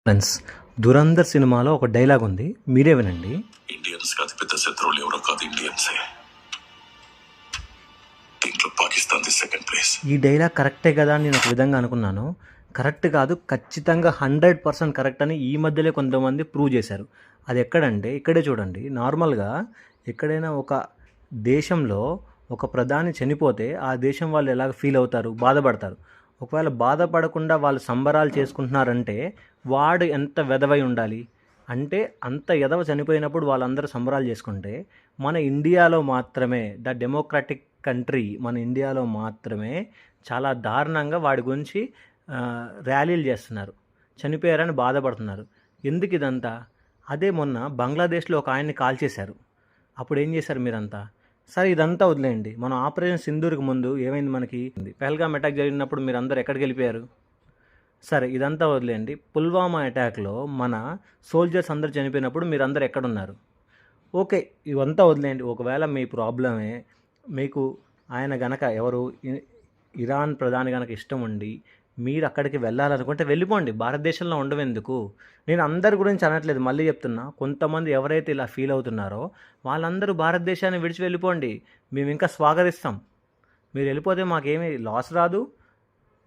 Friends, 'Dhurandhar' సినిమాలో ఒక dialogue ఉంది, మీరే వినండి. ఇండియన్స్ కి అతిపెద్ద శత్రువులు ఎవరో కాదు, ఇండియన్సే. దీంట్లో పాకిస్తాన్ ది సెకండ్ ప్లేస్. ఈ డైలాగ్ కరెక్టే కదా అని నేను ఒక విధంగా అనుకున్నాను. కరెక్ట్ కాదు, ఖచ్చితంగా 100% కరెక్ట్ అని ఈ మధ్యలో కొంతమంది ప్రూవ్ చేశారు. అది ఎక్కడంటే ఇక్కడే చూడండి. నార్మల్గా ఎక్కడైనా ఒక దేశంలో ఒక ప్రధాని చనిపోతే ఆ దేశం వాళ్ళు ఎలాగ ఫీల్ అవుతారు, బాధపడతారు. ఒకవేళ బాధపడకుండా వాళ్ళు సంబరాలు చేసుకుంటున్నారంటే వాడు ఎంత వెధవై ఉండాలి. అంటే అంత ఎదవ చనిపోయినప్పుడు వాళ్ళందరూ సంబరాలు చేసుకుంటే, మన ఇండియాలో మాత్రమే, ద డెమోక్రాటిక్ కంట్రీ మన ఇండియాలో మాత్రమే చాలా దారుణంగా వాడి గురించి ర్యాలీలు చేస్తున్నారు, చనిపోయారని బాధపడుతున్నారు. ఎందుకు ఇదంతా? అదే మొన్న బంగ్లాదేశ్లో ఒక ఆయన్ని కాల్చేశారు. అప్పుడు ఏం చేశారు మీరంతా? సరే ఇదంతా వదిలేయండి. మనం ఆపరేషన్ సింధూర్కి ముందు ఏమైంది మనకి? పహల్గామ్ అటాక్ జరిగినప్పుడు మీరు అందరు ఎక్కడికి వెళ్ళిపోయారు? సరే ఇదంతా వదిలేయండి. పుల్వామా అటాక్లో మన సోల్జర్స్ అందరు చనిపోయినప్పుడు మీరు అందరు ఎక్కడున్నారు? ఓకే, ఇవంతా వదిలేయండి. ఒకవేళ మీ ప్రాబ్లమే, మీకు ఆయన గనక ఎవరు ఇరాన్ ప్రధాని గనక ఇష్టం ఉండి మీరు అక్కడికి వెళ్ళాలనుకుంటే వెళ్ళిపోండి, భారతదేశంలో ఉండవెందుకు? నేను అందరి గురించి అనట్లేదు, మళ్ళీ చెప్తున్నా. కొంతమంది ఎవరైతే ఇలా ఫీల్ అవుతున్నారో వాళ్ళందరూ భారతదేశాన్ని విడిచి వెళ్ళిపోండి, మేము ఇంకా స్వాగతిస్తాం. మీరు వెళ్ళిపోతే మాకేమీ లాస్ రాదు,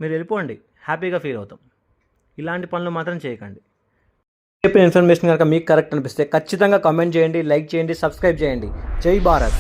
మీరు వెళ్ళిపోండి, హ్యాపీగా ఫీల్ అవుతాం. ఇలాంటి పనులు మాత్రం చేయకండి. చెప్పిన ఇన్ఫర్మేషన్ కనుక మీకు కరెక్ట్ అనిపిస్తే ఖచ్చితంగా కామెంట్ చేయండి, లైక్ చేయండి, సబ్స్క్రైబ్ చేయండి. జై భారత్.